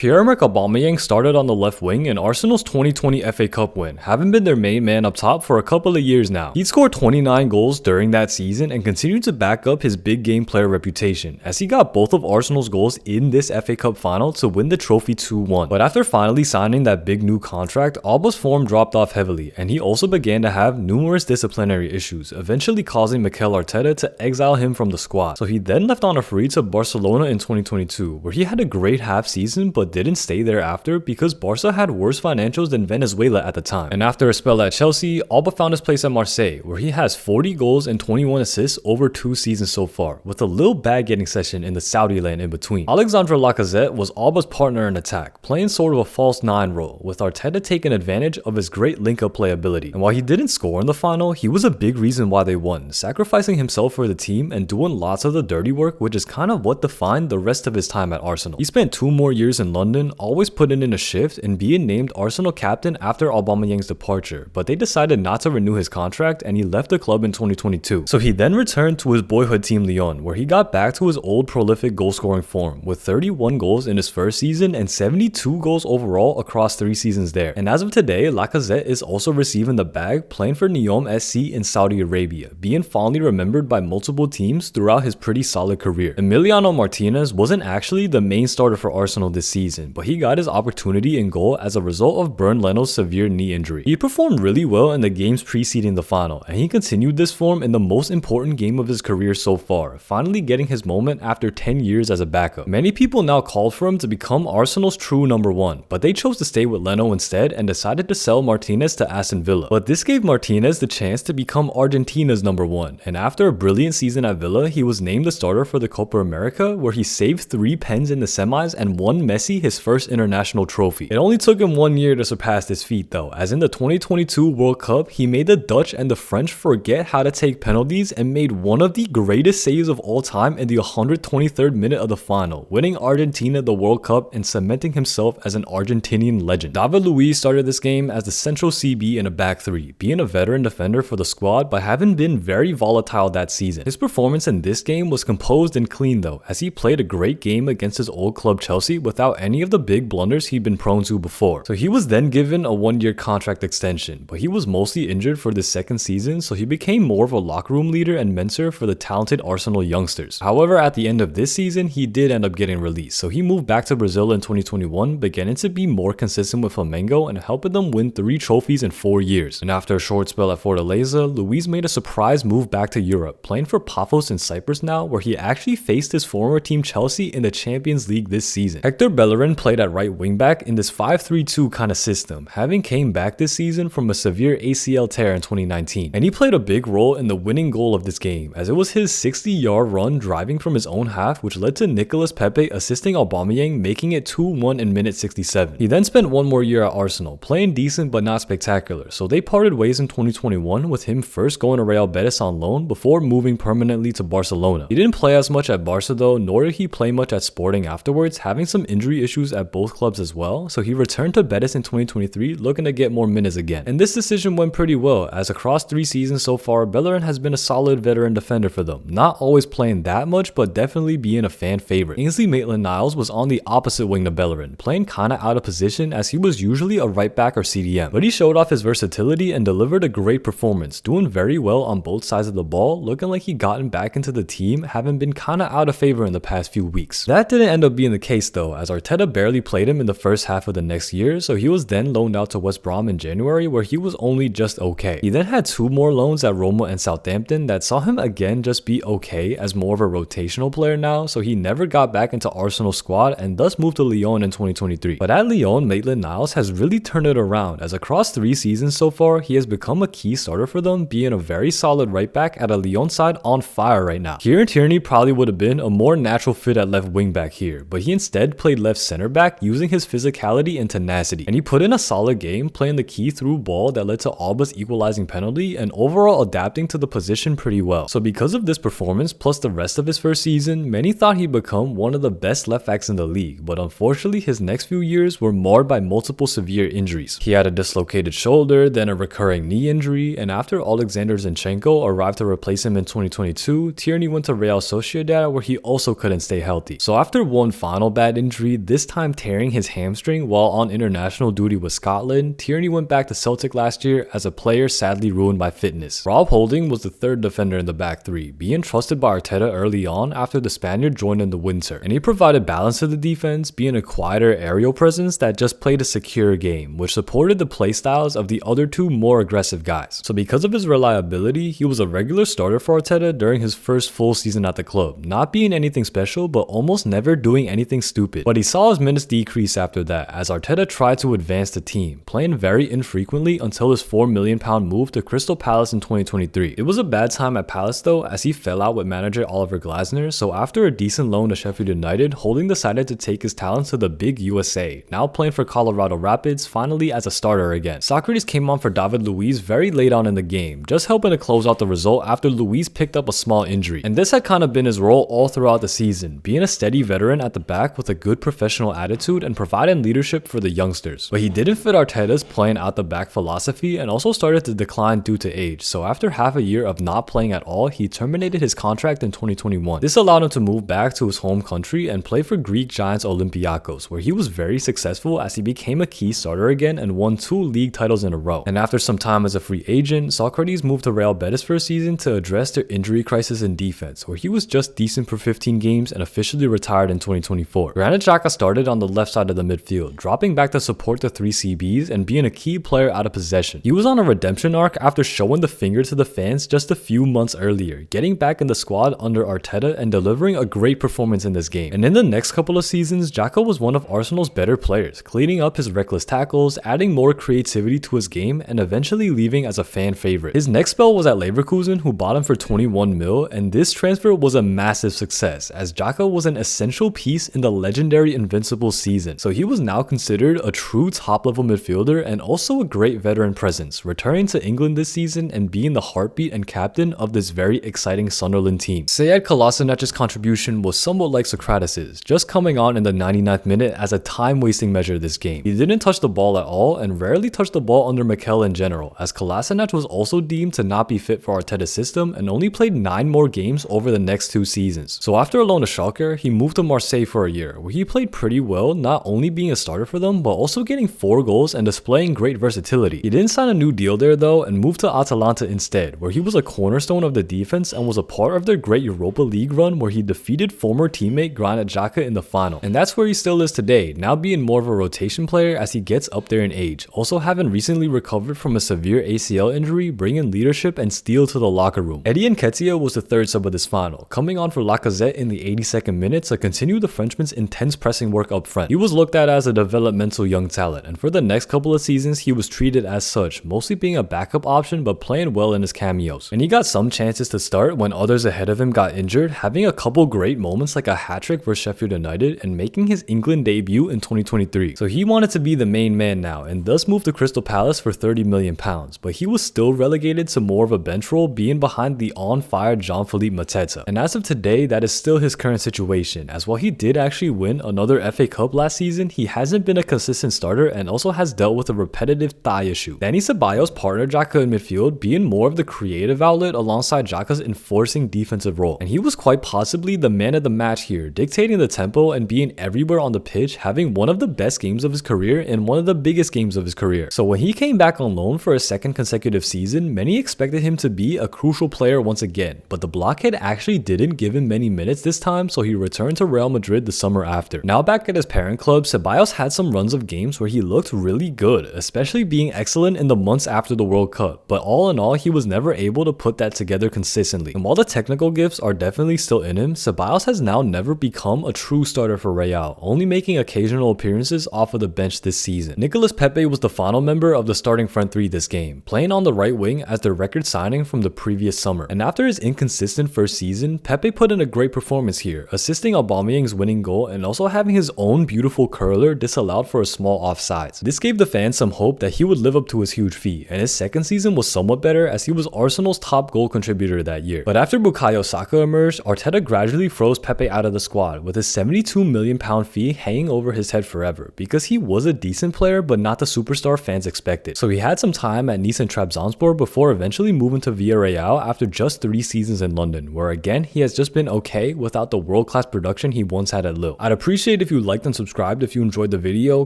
Pierre-Emerick Aubameyang started on the left wing in Arsenal's 2020 FA Cup win, having been their main man up top for a couple of years now. He'd scored 29 goals during that season and continued to back up his big game player reputation, as he got both of Arsenal's goals in this FA Cup final to win the trophy 2-1. But after finally signing that big new contract, Auba's form dropped off heavily, and he also began to have numerous disciplinary issues, eventually causing Mikel Arteta to exile him from the squad. So he then left on a free to Barcelona in 2022, where he had a great half season but didn't stay there after because Barca had worse financials than Venezuela at the time. And after a spell at Chelsea, Auba found his place at Marseille, where he has 40 goals and 21 assists over 2 seasons so far, with a little bag getting session in the Saudi land in between. Alexandre Lacazette was Auba's partner in attack, playing sort of a false 9 role, with Arteta taking advantage of his great link-up playability. And while he didn't score in the final, he was a big reason why they won, sacrificing himself for the team and doing lots of the dirty work, which is kind of what defined the rest of his time at Arsenal. He spent 2 more years in London, always putting in a shift and being named Arsenal captain after Aubameyang's departure, but they decided not to renew his contract and he left the club in 2022. So he then returned to his boyhood team Lyon, where he got back to his old prolific goal-scoring form, with 31 goals in his first season and 72 goals overall across 3 seasons there. And as of today, Lacazette is also receiving the bag, playing for Neom SC in Saudi Arabia, being fondly remembered by multiple teams throughout his pretty solid career. Emiliano Martinez wasn't actually the main starter for Arsenal this season, but he got his opportunity in goal as a result of Bernd Leno's severe knee injury. He performed really well in the games preceding the final, and he continued this form in the most important game of his career so far, finally getting his moment after 10 years as a backup. Many people now called for him to become Arsenal's true number 1, but they chose to stay with Leno instead and decided to sell Martinez to Aston Villa. But this gave Martinez the chance to become Argentina's number 1, and after a brilliant season at Villa, he was named the starter for the Copa America, where he saved 3 pens in the semis and won Messi his first international trophy. It only took him 1 year to surpass this feat though, as in the 2022 World Cup, he made the Dutch and the French forget how to take penalties and made one of the greatest saves of all time in the 123rd minute of the final, winning Argentina the World Cup and cementing himself as an Argentinian legend. David Luiz started this game as the central CB in a back 3, being a veteran defender for the squad but having been very volatile that season. His performance in this game was composed and clean though, as he played a great game against his old club Chelsea without any of the big blunders he'd been prone to before. So he was then given a 1-year contract extension, but he was mostly injured for this second season, so he became more of a locker room leader and mentor for the talented Arsenal youngsters. However, at the end of this season, he did end up getting released, so he moved back to Brazil in 2021, beginning to be more consistent with Flamengo and helping them win 3 trophies in 4 years. And after a short spell at Fortaleza, Luiz made a surprise move back to Europe, playing for Paphos in Cyprus now, where he actually faced his former team Chelsea in the Champions League this season. Hector Bellerin played at right wingback in this 5-3-2 kind of system, having came back this season from a severe ACL tear in 2019. And he played a big role in the winning goal of this game, as it was his 60-yard run driving from his own half which led to Nicolas Pepe assisting Aubameyang, making it 2-1 in minute 67. He then spent 1 more year at Arsenal, playing decent but not spectacular, so they parted ways in 2021 with him first going to Real Betis on loan before moving permanently to Barcelona. He didn't play as much at Barca though, nor did he play much at Sporting afterwards, having some injury issues at both clubs as well, so he returned to Betis in 2023 looking to get more minutes again. And this decision went pretty well, as across 3 seasons so far, Bellerin has been a solid veteran defender for them, not always playing that much but definitely being a fan favorite. Ainsley Maitland-Niles was on the opposite wing to Bellerin, playing kinda out of position as he was usually a right back or CDM, but he showed off his versatility and delivered a great performance, doing very well on both sides of the ball, looking like he gotten back into the team, having been kinda out of favor in the past few weeks. That didn't end up being the case though, as Arteta barely played him in the first half of the next year, so he was then loaned out to West Brom in January, where he was only just okay. He then had 2 more loans at Roma and Southampton that saw him again just be okay as more of a rotational player now, so he never got back into Arsenal's squad and thus moved to Lyon in 2023. But at Lyon, Maitland-Niles has really turned it around, as across 3 seasons so far, he has become a key starter for them, being a very solid right back at a Lyon side on fire right now. Kieran Tierney probably would have been a more natural fit at left wing back here, but he instead played left center back using his physicality and tenacity, and he put in a solid game playing the key through ball that led to Auba's equalizing penalty and overall adapting to the position pretty well. So because of this performance plus the rest of his first season, many thought he'd become one of the best left backs in the league, but unfortunately his next few years were marred by multiple severe injuries. He had a dislocated shoulder, then a recurring knee injury, and after Alexander Zinchenko arrived to replace him in 2022, Tierney went to Real Sociedad, where he also couldn't stay healthy. So after one final bad injury, this time tearing his hamstring while on international duty with Scotland, Tierney went back to Celtic last year as a player sadly ruined by fitness. Rob Holding was the third defender in the back three, being trusted by Arteta early on after the Spaniard joined in the winter, and he provided balance to the defense, being a quieter aerial presence that just played a secure game, which supported the playstyles of the other two more aggressive guys. So because of his reliability, he was a regular starter for Arteta during his first full season at the club, not being anything special but almost never doing anything stupid. But he saw his minutes decrease after that as Arteta tried to advance the team, playing very infrequently until his £4 million move to Crystal Palace in 2023. It was a bad time at Palace though, as he fell out with manager Oliver Glasner, so after a decent loan to Sheffield United, Holding decided to take his talents to the big USA, now playing for Colorado Rapids, finally as a starter again. Sokratis came on for David Luiz very late on in the game, just helping to close out the result after Luiz picked up a small injury. And this had kind of been his role all throughout the season, being a steady veteran at the back with a good professional attitude and providing leadership for the youngsters. But he didn't fit Arteta's playing out the back philosophy and also started to decline due to age, so after half a year of not playing at all, he terminated his contract in 2021. This allowed him to move back to his home country and play for Greek giants Olympiacos, where he was very successful as he became a key starter again and won 2 league titles in a row. And after some time as a free agent, Sokratis moved to Real Betis for a season to address their injury crisis in defense, where he was just decent for 15 games and officially retired in 2024. Granit Xhaka started on the left side of the midfield, dropping back to support the 3 CBs and being a key player out of possession. He was on a redemption arc after showing the finger to the fans just a few months earlier, getting back in the squad under Arteta and delivering a great performance in this game. And in the next couple of seasons, Xhaka was one of Arsenal's better players, cleaning up his reckless tackles, adding more creativity to his game, and eventually leaving as a fan favorite. His next spell was at Leverkusen, who bought him for 21 mil, and this transfer was a massive success as Xhaka was an essential piece in the legendary Invincible season. So he was now considered a true top-level midfielder and also a great veteran presence, returning to England this season and being the heartbeat and captain of this very exciting Sunderland team. Sead Kolasinac's contribution was somewhat like Sokratis's, just coming on in the 99th minute as a time-wasting measure this game. He didn't touch the ball at all and rarely touched the ball under Mikel in general, as Kolasinac was also deemed to not be fit for Arteta's system and only played 9 more games over the next 2 seasons. So after a loan to Schalke, he moved to Marseille for a year, where he played pretty well, not only being a starter for them, but also getting 4 goals and displaying great versatility. He didn't sign a new deal there though and moved to Atalanta instead, where he was a cornerstone of the defense and was a part of their great Europa League run where he defeated former teammate Granit Xhaka in the final. And that's where he still is today, now being more of a rotation player as he gets up there in age, also having recently recovered from a severe ACL injury, bringing leadership and steel to the locker room. Eddie Nketiah was the third sub of this final, coming on for Lacazette in the 82nd minute to continue the Frenchman's intense pressing work up front. He was looked at as a developmental young talent, and for the next couple of seasons he was treated as such, mostly being a backup option but playing well in his cameos. And he got some chances to start when others ahead of him got injured, having a couple great moments like a hat-trick versus Sheffield United and making his England debut in 2023. So he wanted to be the main man now and thus moved to Crystal Palace for £30 million, but he was still relegated to more of a bench role, being behind the on-fire Jean-Philippe Mateta. And as of today, that is still his current situation, as while he did actually win another FA Cup last season, he hasn't been a consistent starter and also has dealt with a repetitive thigh issue. Dani Ceballos partnered Xhaka in midfield, being more of the creative outlet alongside Xhaka's enforcing defensive role. And he was quite possibly the man of the match here, dictating the tempo and being everywhere on the pitch, having one of the best games of his career and one of the biggest games of his career. So when he came back on loan for a second consecutive season, many expected him to be a crucial player once again, but the blockhead actually didn't give him many minutes this time, so he returned to Real Madrid the summer after. Now back at his parent club, Ceballos had some runs of games where he looked really good, especially being excellent in the months after the World Cup, but all in all, he was never able to put that together consistently. And while the technical gifts are definitely still in him, Ceballos has now never become a true starter for Real, only making occasional appearances off of the bench this season. Nicolas Pepe was the final member of the starting front three this game, playing on the right wing as their record signing from the previous summer. And after his inconsistent first season, Pepe put in a great performance here, assisting Aubameyang's winning goal and also having his own beautiful curler disallowed for a small offsides. This gave the fans some hope that he would live up to his huge feat, and his second season was somewhat better as he was Arsenal's top goal contributor that year. But after Bukayo Saka emerged, Arteta gradually froze Pepe out of the squad, with his £72 million fee hanging over his head forever, because he was a decent player but not the superstar fans expected. So he had some time at Nice and Trabzonspor before eventually moving to Villarreal after just 3 seasons in London, where again he has just been okay without the world-class production he once had at Lille. I'd appreciate appreciate if you liked and subscribed if you enjoyed the video,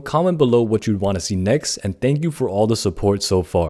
comment below what you'd want to see next, and thank you for all the support so far.